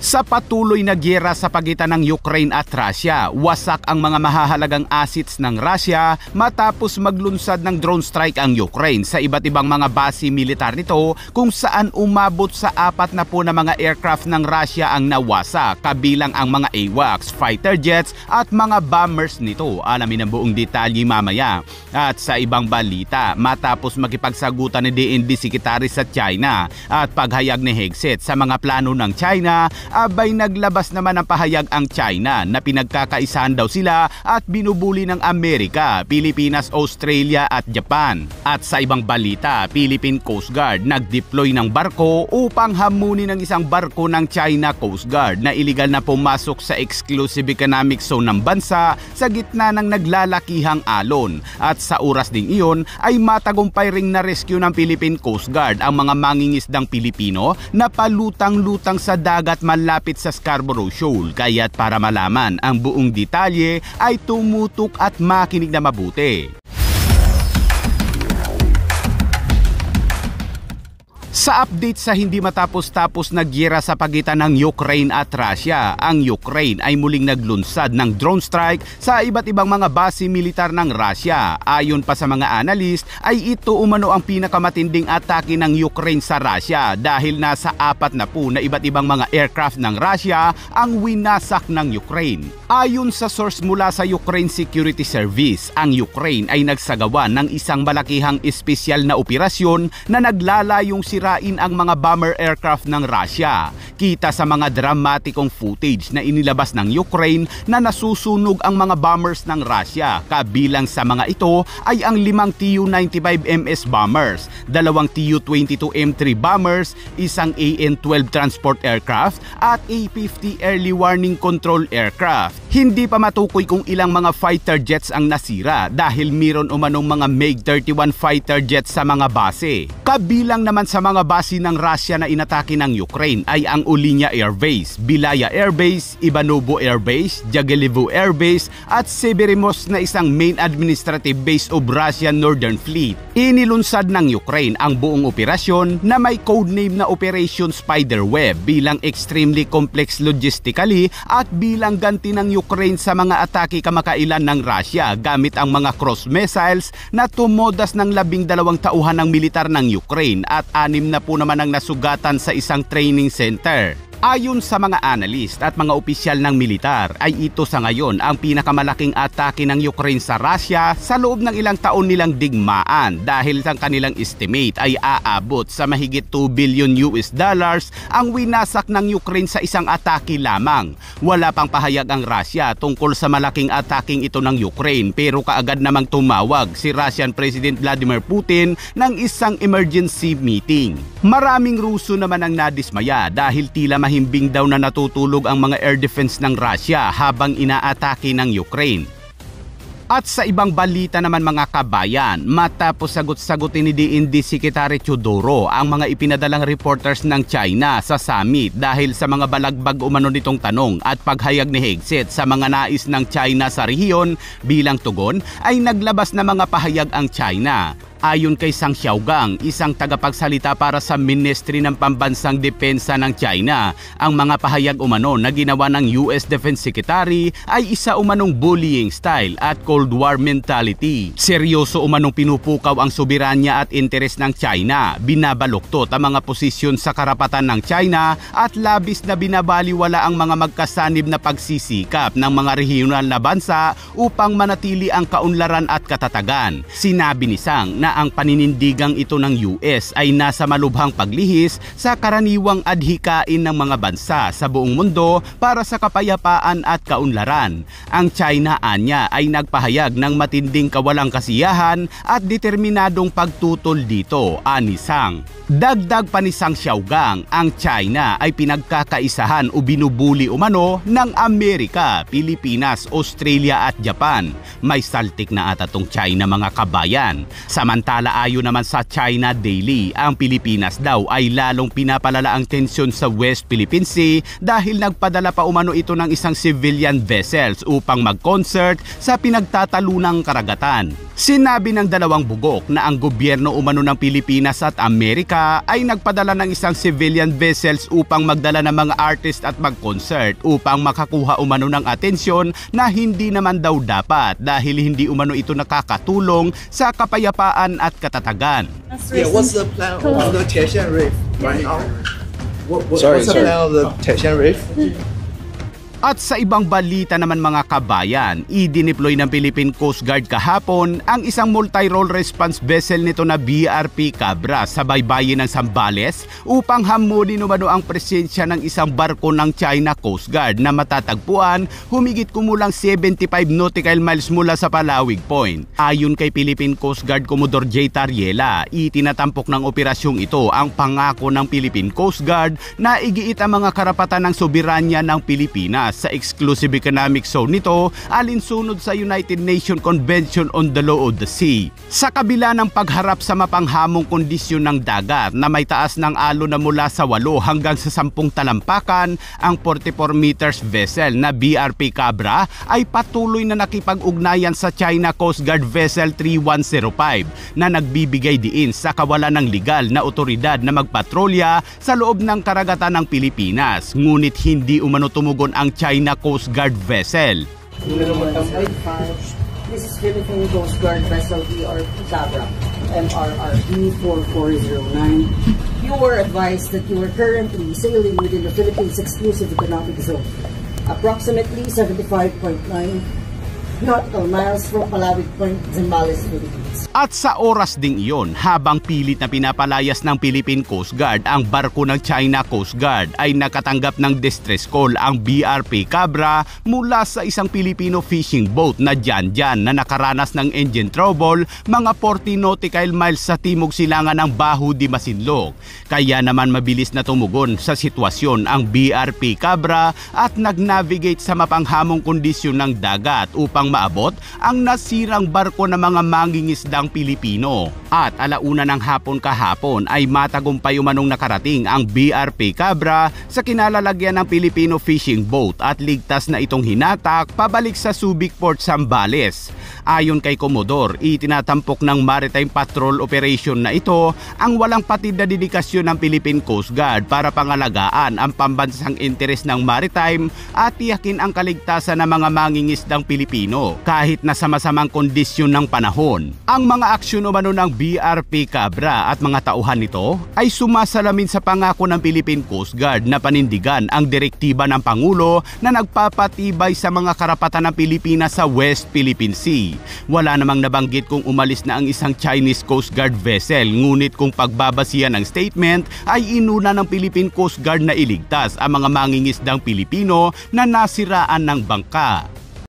Sa patuloy na giyera sa pagitan ng Ukraine at Russia, wasak ang mga mahahalagang assets ng Russia matapos maglunsad ng drone strike ang Ukraine sa iba't ibang mga base militar nito kung saan umabot sa 40 na mga aircraft ng Russia ang nawasak, kabilang ang mga AWACS, fighter jets at mga bombers nito. Alamin ang buong detalye mamaya. At sa ibang balita, matapos makipagsagutan ni DND Secretary sa China at paghayag ni Hegseth sa mga plano ng China, abay naglabas naman ang pahayag ang China na pinagkakaisahan daw sila at binubuli ng Amerika, Pilipinas, Australia at Japan. At sa ibang balita, Philippine Coast Guard nag-deploy ng barko upang hamunin ng isang barko ng China Coast Guard na iligal na pumasok sa exclusive economic zone ng bansa sa gitna ng naglalakihang alon. At sa oras ding iyon ay matagumpay ring na-rescue ng Philippine Coast Guard ang mga mangingisdang Pilipino na palutang-lutang sa dagat malapit sa Scarborough Shoal. Kaya't para malaman ang buong detalye ay tumutok at makinig na mabuti. Sa update sa hindi matapos-tapos na giyera sa pagitan ng Ukraine at Russia, ang Ukraine ay muling naglunsad ng drone strike sa iba't ibang mga base militar ng Russia. Ayon pa sa mga analyst, ay ito umano ang pinakamatinding atake ng Ukraine sa Russia dahil nasa 40 na iba't ibang mga aircraft ng Russia ang winasak ng Ukraine. Ayon sa source mula sa Ukraine Security Service, ang Ukraine ay nagsagawa ng isang malakihang espesyal na operasyon na naglalayong sirain ang mga bomber aircraft ng Russia. Kita sa mga dramatikong footage na inilabas ng Ukraine na nasusunog ang mga bombers ng Russia. Kabilang sa mga ito ay ang 5 Tu-95MS bombers, 2 Tu-22M3 bombers, isang AN-12 transport aircraft at A-50 early warning control aircraft. Hindi pa matukoy kung ilang mga fighter jets ang nasira dahil meron umanong mga MiG-31 fighter jets sa mga base. Kabilang naman sa mga base ng Russia na inatake ng Ukraine ay ang Olynya Air Base, Bilaya Air Base, Ivanovo Air Base, Jagelivo Air Base at Severomorsk na isang main administrative base of Russian Northern Fleet. Inilunsad ng Ukraine ang buong operasyon na may codename na Operation Spiderweb bilang extremely complex logistically at bilang ganti ng Ukraine sa mga atake kamakailan ng Russia gamit ang mga cross missiles na tumodas ng 12 tauhan ng militar ng Ukraine at 6 na po naman ang nasugatan sa isang training center. Ayon sa mga analyst at mga opisyal ng militar ay ito sa ngayon ang pinakamalaking atake ng Ukraine sa Russia sa loob ng ilang taon nilang digmaan dahil ang kanilang estimate ay aabot sa mahigit $2 billion ang winasak ng Ukraine sa isang atake lamang. Wala pang pahayag ang Russia tungkol sa malaking ataking ito ng Ukraine pero kaagad namang tumawag si Russian President Vladimir Putin ng isang emergency meeting. Maraming Ruso naman ang nadismaya dahil tila mahimbing daw na natutulog ang mga air defense ng Russia habang inaatake ng Ukraine. At sa ibang balita naman mga kabayan, matapos sagot-sagutin ni DND Secretary Teodoro ang mga ipinadalang reporters ng China sa summit dahil sa mga balagbag umano nitong tanong at paghayag ni Hegseth sa mga nais ng China sa rehiyon bilang tugon ay naglabas na mga pahayag ang China. Ayon kay Zhang Xiaogang, isang tagapagsalita para sa Ministry ng Pambansang Depensa ng China, ang mga pahayag umano na ginawa ng US Defense Secretary ay isa umanong bullying style at Cold War mentality. Seryoso umanong pinupukaw ang soberanya at interes ng China, binabaluktot ang mga posisyon sa karapatan ng China at labis na binabaliwala ang mga magkasanib na pagsisikap ng mga regional na bansa upang manatili ang kaunlaran at katatagan. Sinabi ni Zhang na ang paninindigang ito ng US ay nasa malubhang paglihis sa karaniwang adhikain ng mga bansa sa buong mundo para sa kapayapaan at kaunlaran. Ang China anya ay nagpahayag ng matinding kawalang kasiyahan at determinadong pagtutol dito, ani Zhang. Dagdag pa ni Zhang Xiaogang, ang China ay pinagkakaisahan o binubuli umano ng Amerika, Pilipinas, Australia at Japan. May saltik na ata tong China mga kabayan. Samantala Samantala ayon naman sa China Daily, ang Pilipinas daw ay lalong pinapalala ang tensyon sa West Philippine Sea dahil nagpadala pa umano ito ng isang civilian vessels upang mag-concert sa pinagtatalunang karagatan. Sinabi ng dalawang bugok na ang gobyerno umano ng Pilipinas at Amerika ay nagpadala ng isang civilian vessels upang magdala ng mga artist at mag-concert upang makakuha umano ng atensyon na hindi naman daw dapat dahil hindi umano ito nakakatulong sa kapayapaan at katatagan. Yeah, what's the plan of the Tianshan Reef right now? What's Sorry, the plan of the Tianshan Reef? At sa ibang balita naman mga kabayan, i-deploy ng Philippine Coast Guard kahapon ang isang multi-role response vessel nito na BRP Cabra sa baybayin ng Zambales upang hamunin umano ang presensya ng isang barko ng China Coast Guard na matatagpuan humigit kumulang 75 nautical miles mula sa Palawig Point. Ayon kay Philippine Coast Guard Commodore J. Tariela, itinatampok ng operasyong ito ang pangako ng Philippine Coast Guard na igiit ang mga karapatan ng soberanya ng Pilipinas sa exclusive economic zone nito alinsunod sa United Nations Convention on the Law of the Sea. Sa kabila ng pagharap sa mapanghamong kondisyon ng dagat na may taas ng alon na mula sa 8 hanggang sa 10 talampakan, ang 44 meters vessel na BRP Cabra ay patuloy na nakipag-ugnayan sa China Coast Guard Vessel 3105 na nagbibigay diin sa kawalan ng legal na otoridad na magpatrolya sa loob ng karagatan ng Pilipinas. Ngunit hindi umano tumugon ang China Coast Guard vessel. This is Philippine Coast Guard Vessel BRP Cabra, MRRB 4409. You were advised that you are currently sailing within the Philippines Exclusive Economic Zone, approximately 75.9 nautical miles from Palawig Point, Zambales, Philippines. At sa oras ding iyon, habang pilit na pinapalayas ng Philippine Coast Guard ang barko ng China Coast Guard, ay nakatanggap ng distress call ang BRP Cabra mula sa isang Filipino fishing boat na Janjan na nakaranas ng engine trouble mga 40 nautical miles sa timog silangan ng Baho de Masinloc. Kaya naman mabilis na tumugon sa sitwasyon ang BRP Cabra at nag-navigate sa mapanghamong kondisyon ng dagat upang maabot ang nasirang barko ng mga mangingisdang Pilipino. At alauna ng hapon kahapon ay matagumpay umanong nakarating ang BRP Cabra sa kinalalagyan ng Filipino fishing boat at ligtas na itong hinatak pabalik sa Subic Port, Zambales. Ayon kay Commodore, itinatampok ng Maritime Patrol Operation na ito ang walang patid na dedikasyon ng Philippine Coast Guard para pangalagaan ang pambansang interes ng maritime at tiyakin ang kaligtasan ng mga mangingisdang Pilipino kahit na sa masamang kondisyon ng panahon. Ang mga aksyon umano ng BRP Cabra at mga tauhan nito ay sumasalamin sa pangako ng Philippine Coast Guard na panindigan ang direktiba ng Pangulo na nagpapatibay sa mga karapatan ng Pilipinas sa West Philippine Sea. Wala namang nabanggit kung umalis na ang isang Chinese Coast Guard vessel, ngunit kung pagbabasihan ng statement ay inuna ng Philippine Coast Guard na iligtas ang mga mangingisdang Pilipino na nasiraan ng bangka.